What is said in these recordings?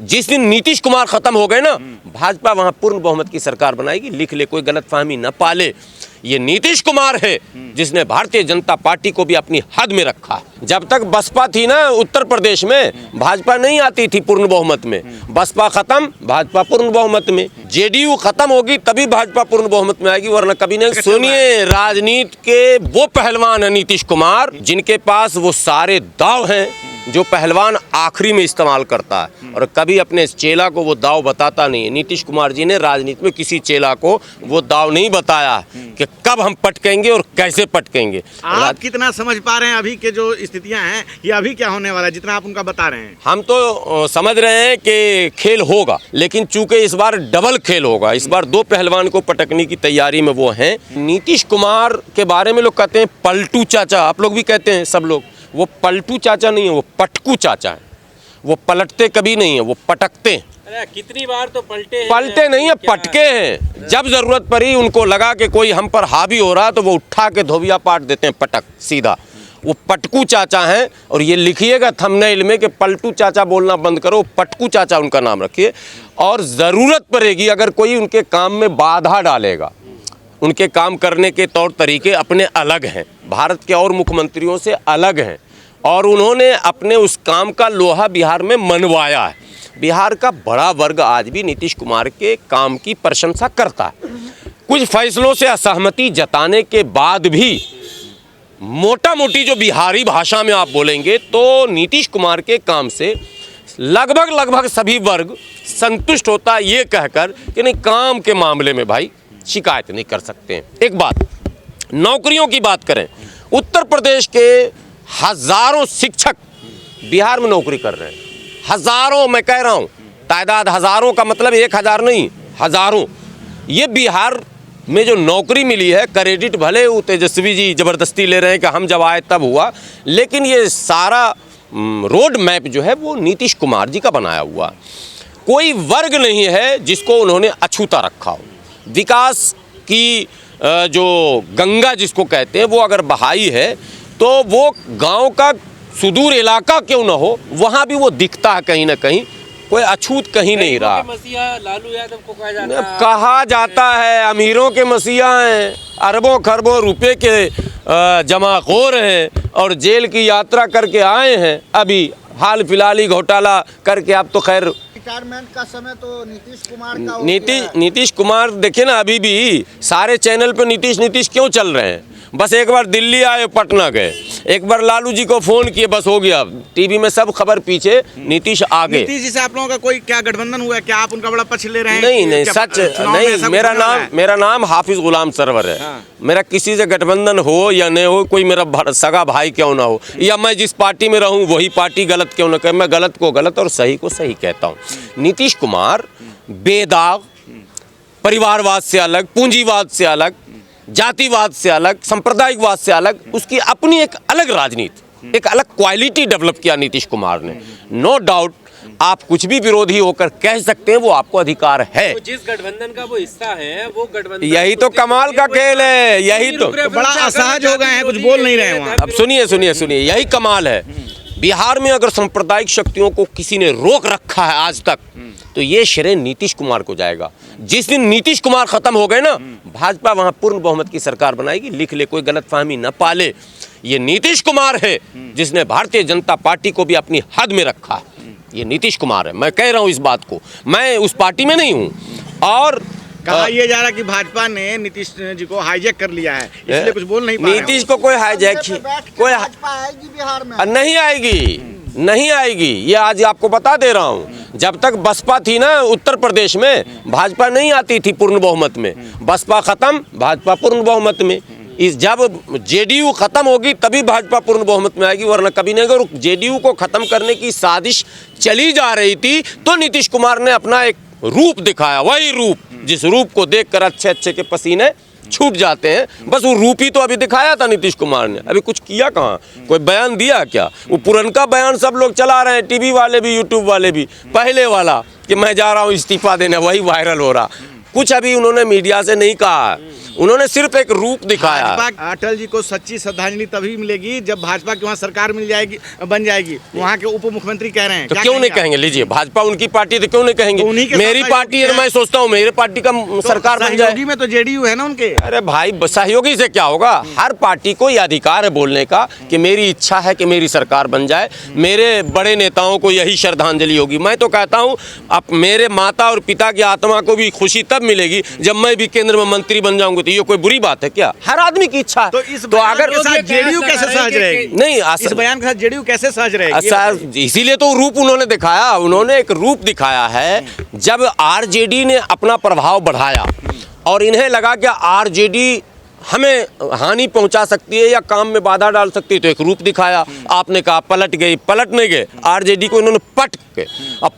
जिस दिन नीतीश कुमार खत्म हो गए ना, भाजपा वहां पूर्ण बहुमत की सरकार बनाएगी। लिख ले, कोई गलतफहमी न पाले। ये नीतीश कुमार है जिसने भारतीय जनता पार्टी को भी अपनी हद में रखा। जब तक बसपा थी ना उत्तर प्रदेश में, भाजपा नहीं आती थी पूर्ण बहुमत में। बसपा खत्म, भाजपा पूर्ण बहुमत में। जेडीयू खत्म होगी तभी भाजपा पूर्ण बहुमत में आएगी, वरना कभी नहीं। सुनिए, राजनीति के वो पहलवान है नीतीश कुमार, जिनके पास वो सारे दाव हैं जो पहलवान आखिरी में इस्तेमाल करता है, और कभी अपने चेला को वो दाव बताता नहीं है। नीतीश कुमार जी ने राजनीति में किसी चेला को वो दाव नहीं बताया कि कब हम पटकेंगे और कैसे पटकेंगे। आप कितना समझ पा रहे हैं अभी के जो स्थितियां हैं, ये अभी क्या होने वाला है, जितना आप उनका बता रहे हैं? हम तो समझ रहे हैं कि खेल होगा, लेकिन चूंकि इस बार डबल खेल होगा। इस बार दो पहलवान को पटकने की तैयारी में वो हैं। नीतीश कुमार के बारे में लोग कहते हैं पलटू चाचा, आप लोग भी कहते हैं, सब लोग। वो पलटू चाचा नहीं है, वो पटकू चाचा है। वो पलटते कभी नहीं है, वो पटकते हैं। अरे कितनी बार तो पलटे नहीं है, पटके हैं। जब जरूरत पड़ी, उनको लगा कि कोई हम पर हावी हो रहा, तो वो उठा के धोबिया पाट देते हैं, पटक सीधा। वो पटकू चाचा हैं। और ये लिखिएगा थंबनेल में कि पलटू चाचा बोलना बंद करो, पटकू चाचा उनका नाम रखिए। और ज़रूरत पड़ेगी अगर कोई उनके काम में बाधा डालेगा, उनके काम करने के तौर तरीके अपने अलग हैं, भारत के और मुख्यमंत्रियों से अलग हैं, और उन्होंने अपने उस काम का लोहा बिहार में मनवाया है। बिहार का बड़ा वर्ग आज भी नीतीश कुमार के काम की प्रशंसा करता है। कुछ फैसलों से असहमति जताने के बाद भी मोटा मोटी जो बिहारी भाषा में आप बोलेंगे, तो नीतीश कुमार के काम से लगभग सभी वर्ग संतुष्ट होता है, ये कहकर कि नहीं, काम के मामले में भाई शिकायत नहीं कर सकते हैं। एक बात, नौकरियों की बात करें, उत्तर प्रदेश के हजारों शिक्षक बिहार में नौकरी कर रहे हैं। हजारों, मैं कह रहा हूँ, तादाद हजारों का मतलब 1000 नहीं, हजारों। ये बिहार में जो नौकरी मिली है, क्रेडिट भले वो तेजस्वी जी ज़बरदस्ती ले रहे हैं कि हम जब आए तब हुआ, लेकिन ये सारा रोड मैप जो है वो नीतीश कुमार जी का बनाया हुआ। कोई वर्ग नहीं है जिसको उन्होंने अछूता रखा हो। विकास की जो गंगा जिसको कहते हैं, वो अगर बहाई है तो वो गांव का सुदूर इलाका क्यों ना हो, वहाँ भी वो दिखता है कहीं ना कहीं। कोई अछूत कहीं नहीं रहा। मसीहा लालू यादव को कहा जाता है अमीरों के मसीहा हैं, अरबों खरबों रुपए के जमाखोर हैं, और जेल की यात्रा करके आए हैं। अभी हाल फिलहाल ही घोटाला करके, अब तो खैर रिटायरमेंट का समय तो नीतीश कुमार का नीतीश कुमार देखिए ना, अभी भी सारे चैनल पे नीतीश क्यों चल रहे हैं? बस एक बार दिल्ली आए, पटना गए, एक बार लालू जी को फोन किए, बस हो गया। टीवी में सब खबर, पीछे नीतीश आगे। नीतीश जी से आप लोगों का कोई क्या गठबंधन हुआ है? क्या आप उनका बड़ा पक्ष ले रहे हैं? नहीं, सच नहीं। मेरा नाम हाफिज गुलाम सरवर है। मेरा किसी से गठबंधन हो या नहीं हो, कोई मेरा सगा भाई क्यों ना हो, या मैं जिस पार्टी में रहूं वही पार्टी गलत क्यों ना कहे, मैं गलत को गलत और सही को सही कहता हूँ। नीतीश कुमार बेदाग, परिवारवाद से अलग, पूंजीवाद से अलग, जातिवाद से अलग, सांप्रदायिकवाद से अलग, उसकी अपनी एक अलग राजनीति, एक अलग क्वालिटी डेवलप किया नीतीश कुमार ने। नो डाउट, आप कुछ भी विरोधी होकर कह सकते हैं, वो आपको अधिकार है। तो जिस गठबंधन का वो हिस्सा है, वो गठबंधन, यही तो कमाल का खेल है। यही तो बड़ा असहज हो गए हैं, कुछ बोल नहीं रहे हैं। अब सुनिए, यही कमाल है। बिहार में अगर सांप्रदायिक शक्तियों को किसी ने रोक रखा है आज तक, तो ये श्रेय नीतीश कुमार को जाएगा। जिस दिन नीतीश कुमार खत्म हो गए ना, भाजपा वहां पूर्ण बहुमत की सरकार बनाएगी। लिख ले, कोई गलतफहमी न पाले। ये नीतीश कुमार है जिसने भारतीय जनता पार्टी को भी अपनी हद में रखा। ये नीतीश कुमार है, मैं कह रहा हूं इस बात को। मैं उस पार्टी में नहीं हूं। और कहा यह जा रहा कि भाजपा ने नीतीश जी को हाईजैक कर लिया है, इसलिए कुछ बोल नहीं पा रहे। नीतीश को कोई हाईजैक कोई आएगी बिहार में? नहीं आएगी। ये आज आपको बता दे रहा हूँ। जब तक बसपा थी ना उत्तर प्रदेश में, भाजपा नहीं आती थी पूर्ण बहुमत में। बसपा खत्म, भाजपा पूर्ण बहुमत में। जब जेडीयू खत्म होगी तभी भाजपा पूर्ण बहुमत में आएगी, वरना कभी नहीं। अगर जेडीयू को खत्म करने की साजिश चली जा रही थी, तो नीतीश कुमार ने अपना एक रूप दिखाया, वही रूप जिस रूप को देखकर अच्छे के पसीने छूट जाते हैं। बस वो रूप ही तो अभी दिखाया था नीतीश कुमार ने, अभी कुछ किया कहाँ? कोई बयान दिया क्या? वो पुरनका बयान सब लोग चला रहे हैं, टीवी वाले भी, यूट्यूब वाले भी। पहले वाला कि मैं जा रहा हूँ इस्तीफा देने, वही वायरल हो रहा। कुछ अभी उन्होंने मीडिया से नहीं कहा। उन्होंने सिर्फ एक रूप दिखाया। भाजपा अटल जी को सच्ची श्रद्धांजलि तभी मिलेगी जब भाजपा की वहाँ सरकार मिल जाएगी, बन जाएगी। वहाँ के उप मुख्यमंत्री कह रहे हैं, तो क्या क्यों नहीं आप? कहेंगे? लीजिए, भाजपा उनकी पार्टी, तो क्यों नहीं तो उन्हीं कहेंगे? के मेरी साथ पार्टी है, सहयोगी मैं सोचता हूँ मेरे पार्टी का सरकार बन जाए। सहयोगी में तो जेडीयू है ना उनके। अरे भाई, सहयोगी से क्या होगा? हर पार्टी को यह अधिकार है बोलने का कि मेरी इच्छा है कि मेरी सरकार बन जाए, मेरे बड़े नेताओं को यही श्रद्धांजलि होगी। मैं तो कहता हूँ अब मेरे माता और पिता की आत्मा को भी खुशी तब मिलेगी जब मैं भी केंद्र में मंत्री बन जाऊंगा। तो ये कोई बुरी बात है क्या? हर आदमी की इच्छा है। तो इस अगर के साथ जेडीयू कैसे सहज रहेगी? नहीं, इस बयान के साथ जेडीयू कैसे सहज रहेगी? इसीलिए तो रूप उन्होंने दिखाया, उन्होंने एक रूप दिखाया है। जब आरजेडी ने अपना प्रभाव बढ़ाया और इन्हें लगा कि आरजेडी हमें हानि पहुंचा सकती है या काम में बाधा डाल सकती है, तो एक रूप दिखाया। आपने कहा पलट गई, पलट नहीं गए, आरजेडी को इन्होंने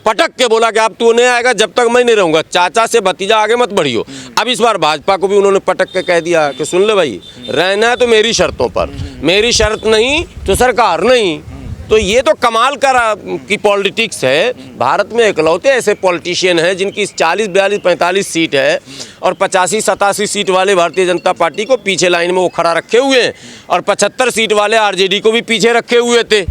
पटक के बोला कि अब तू नहीं आएगा जब तक मैं नहीं रहूंगा, चाचा से भतीजा आगे मत बढ़ियो। अब इस बार भाजपा को भी उन्होंने पटक के कह दिया कि सुन ले भाई, रहना है तो मेरी शर्तों पर, मेरी शर्त नहीं तो सरकार नहीं। तो ये तो कमाल की पॉलिटिक्स है। भारत में इकलौते ऐसे पॉलिटिशियन हैं जिनकी 40, 42, 45 सीट है और 85, 87 सीट वाले भारतीय जनता पार्टी को पीछे लाइन में वो खड़ा रखे हुए हैं और 75 सीट वाले आरजेडी को भी पीछे रखे हुए थे।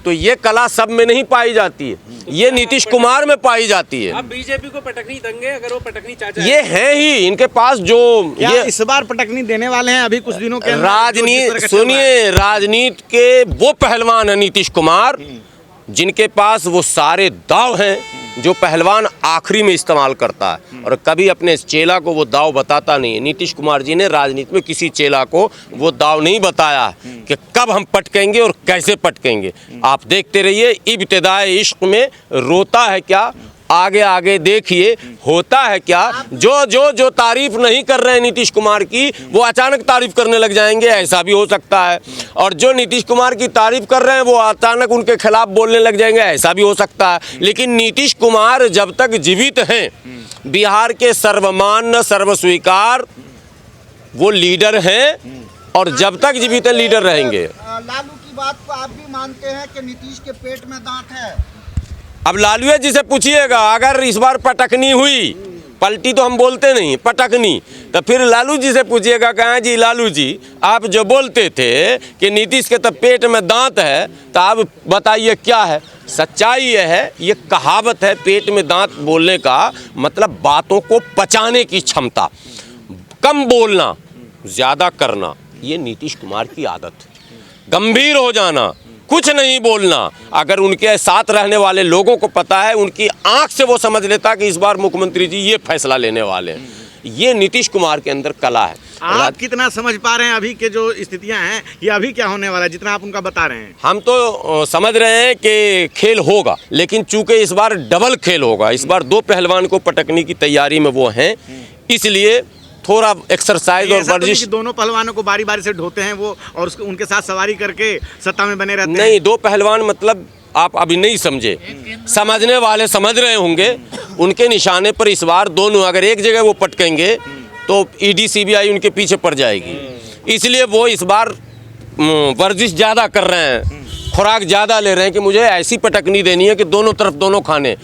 तो ये कला सब में नहीं पाई जाती है, ये नीतीश कुमार में पाई जाती है। अब बीजेपी को पटकनी देंगे अगर वो पटकनी चाचा ये है ही इनके पास जो ये इस बार पटकनी देने वाले हैं अभी कुछ दिनों के अंदर? राजनीति सुनिए, राजनीति के वो पहलवान है नीतीश कुमार जिनके पास वो सारे दाव हैं जो पहलवान आखिरी में इस्तेमाल करता है और कभी अपने चेला को वो दाव बताता नहीं है। नीतीश कुमार जी ने राजनीति में किसी चेला को वो दाव नहीं बताया कि कब हम पटकेंगे और कैसे पटकेंगे। आप देखते रहिए, इब्तिदाए इश्क में रोता है क्या, आगे आगे देखिए होता है क्या। जो तारीफ नहीं कर रहे हैं नीतीश कुमार की, वो अचानक तारीफ करने लग जाएंगे, ऐसा भी हो सकता है। और जो नीतीश कुमार की तारीफ कर रहे हैं वो अचानक उनके खिलाफ बोलने लग जाएंगे, ऐसा भी हो सकता है। लेकिन नीतीश कुमार जब तक जीवित हैं, बिहार के सर्वमान्य सर्वस्वीकार वो लीडर हैं और जब तक जीवित हैं लीडर रहेंगे। लालू की बात को आप भी मानते हैं कि नीतीश के पेट में दांत है? अब लालू जी से पूछिएगा, अगर इस बार पटकनी हुई, पलटी तो हम बोलते नहीं, पटकनी, तो फिर लालू जी से पूछिएगा, कहाँ जी लालू जी आप जो बोलते थे कि नीतीश के तो पेट में दांत है, तो आप बताइए क्या है? सच्चाई यह है, ये कहावत है, पेट में दांत बोलने का मतलब बातों को पचाने की क्षमता, कम बोलना ज़्यादा करना, ये नीतीश कुमार की आदत है। गंभीर हो जाना, कुछ नहीं बोलना। अगर उनके साथ रहने वाले लोगों को पता है, उनकी आंख से वो समझ लेता कि इस बार मुख्यमंत्री जी ये फैसला लेने वाले हैं। ये नीतीश कुमार के अंदर कला है। आप कितना समझ पा रहे हैं अभी के जो स्थितियां हैं, ये अभी क्या होने वाला है, जितना आप उनका बता रहे हैं? हम तो समझ रहे हैं कि खेल होगा, लेकिन चूंकि इस बार डबल खेल होगा, इस बार दो पहलवान को पटकने की तैयारी में वो हैं, इसलिए थोड़ा एक्सरसाइज और वर्जिश। दोनों पहलवानों को बारी बारी से ढोते हैं वो और उनके साथ सवारी करके सत्ता में बने रहते हैं? नहीं, दो पहलवान मतलब आप अभी नहीं समझे, समझने वाले समझ रहे होंगे। उनके निशाने पर इस बार दोनों अगर एक जगह वो पटकेंगे तो ईडी सीबीआई उनके पीछे पड़ जाएगी, इसलिए वो इस बार वर्जिश ज़्यादा कर रहे हैं, खुराक ज़्यादा ले रहे हैं कि मुझे ऐसी पटकनी देनी है कि दोनों तरफ दोनों खाने।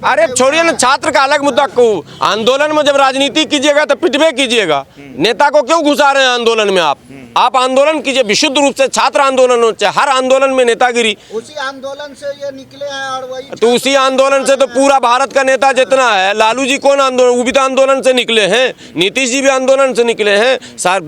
अरे छोड़िए ना, छात्र का अलग मुद्दा को, आंदोलन में जब राजनीति कीजिएगा तो पिटबे कीजिएगा। नेता को क्यों घुसा रहे हैं आंदोलन में? आप आंदोलन कीजिए विशुद्ध रूप से, छात्र आंदोलन हो चाहे हर आंदोलन में नेतागिरी। उसी आंदोलन से ये निकले हैं और वही तो उसी आंदोलन से तो पूरा भारत का नेता जितना है, लालू जी कौन आंदोलन, वो भी तो आंदोलन से निकले हैं, नीतीश जी भी आंदोलन से निकले हैं।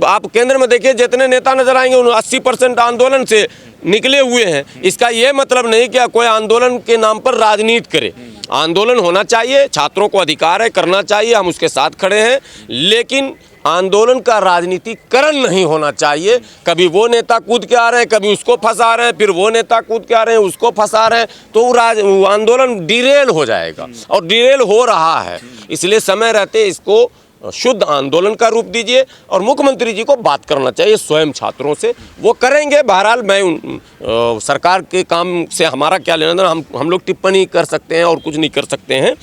आप केंद्र में देखिए जितने नेता नजर आएंगे 80% आंदोलन से निकले हुए हैं। इसका ये मतलब नहीं कि कोई आंदोलन के नाम पर राजनीति करे। आंदोलन होना चाहिए, छात्रों को अधिकार है, करना चाहिए, हम उसके साथ खड़े हैं, लेकिन आंदोलन का राजनीतिकरण नहीं होना चाहिए। कभी वो नेता कूद के आ रहे हैं, कभी उसको फंसा रहे हैं, फिर वो नेता कूद के आ रहे हैं, उसको फंसा रहे हैं, तो आंदोलन डिरेल हो जाएगा और डिरेल हो रहा है। इसलिए समय रहते इसको शुद्ध आंदोलन का रूप दीजिए और मुख्यमंत्री जी को बात करना चाहिए स्वयं छात्रों से, वो करेंगे। बहरहाल मैं सरकार के काम से हमारा क्या लेना देना, हम लोग टिप्पणी कर सकते हैं और कुछ नहीं कर सकते हैं,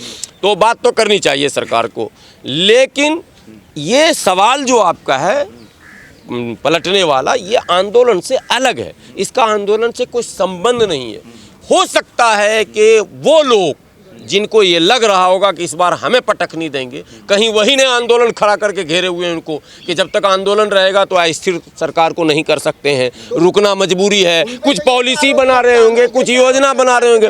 तो बात तो करनी चाहिए सरकार को। लेकिन ये सवाल जो आपका है पलटने वाला, ये आंदोलन से अलग है, इसका आंदोलन से कोई संबंध नहीं है। हो सकता है कि वो लोग जिनको ये लग रहा होगा कि इस बार हमें पटक नहीं देंगे, कहीं वही ने आंदोलन खड़ा करके घेरे हुए हैं उनको कि जब तक आंदोलन रहेगा तो अस्थिर सरकार को नहीं कर सकते हैं, रुकना मजबूरी है, कुछ पॉलिसी बना रहे होंगे, कुछ योजना बना रहे होंगे।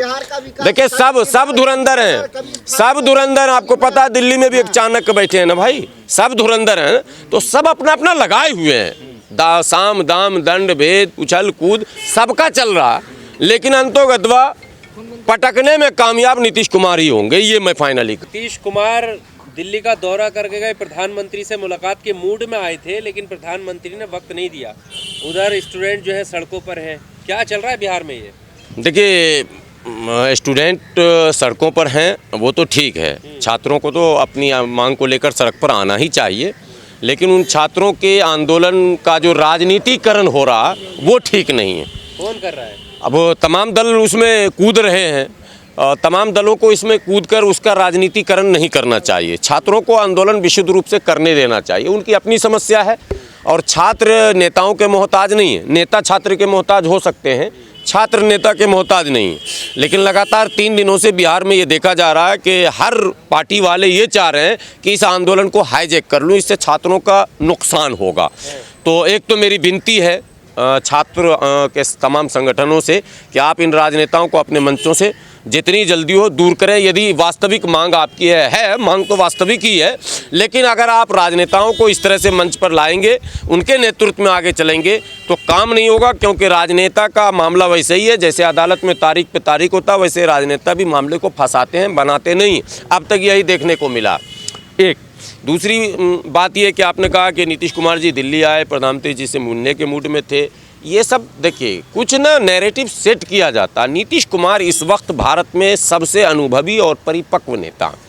देखिए सब धुरंधर हैं, सब धुरंधर। आपको पता है दिल्ली में भी एक चाणक्य बैठे हैं ना भाई, सब धुरंधर हैं, तो सब अपना अपना लगाए हुए हैं। साम दाम दंड भेद उछल कूद सबका चल रहा, लेकिन अंतोगत्वा पटकने में कामयाब नीतीश कुमार ही होंगे, ये मैं फाइनली। नीतीश कुमार दिल्ली का दौरा करके गए, प्रधानमंत्री से मुलाकात के मूड में आए थे, लेकिन प्रधानमंत्री ने वक्त नहीं दिया। उधर स्टूडेंट जो है सड़कों पर हैं, क्या चल रहा है बिहार में ये? देखिए स्टूडेंट सड़कों पर हैं वो तो ठीक है, छात्रों को तो अपनी मांग को लेकर सड़क पर आना ही चाहिए, लेकिन उन छात्रों के आंदोलन का जो राजनीतिकरण हो रहा वो ठीक नहीं है। कौन कर रहा है? अब तमाम दल उसमें कूद रहे हैं, तमाम दलों को इसमें कूदकर उसका राजनीतिकरण नहीं करना चाहिए। छात्रों को आंदोलन विशुद्ध रूप से करने देना चाहिए, उनकी अपनी समस्या है और छात्र नेताओं के मोहताज नहीं है। नेता छात्र के मोहताज हो सकते हैं, छात्र नेता के मोहताज नहीं है। लेकिन लगातार 3 दिनों से बिहार में ये देखा जा रहा है कि हर पार्टी वाले ये चाह रहे हैं कि इस आंदोलन को हाईजैक कर लूँ, इससे छात्रों का नुकसान होगा। तो एक तो मेरी विनती है छात्र के तमाम संगठनों से कि आप इन राजनेताओं को अपने मंचों से जितनी जल्दी हो दूर करें। यदि वास्तविक मांग आपकी है मांग तो वास्तविक ही है, लेकिन अगर आप राजनेताओं को इस तरह से मंच पर लाएंगे, उनके नेतृत्व में आगे चलेंगे तो काम नहीं होगा, क्योंकि राजनेता का मामला वैसे ही है, जैसे अदालत में तारीख पे तारीख होता है, वैसे राजनेता भी मामले को फंसाते हैं, बनाते नहीं। अब तक यही देखने को मिला। एक दूसरी बात यह कि आपने कहा कि नीतीश कुमार जी दिल्ली आए, प्रधानमंत्री जी से मिलने के मूड में थे। ये सब देखिए कुछ ना नैरेटिव सेट किया जाता। नीतीश कुमार इस वक्त भारत में सबसे अनुभवी और परिपक्व नेता।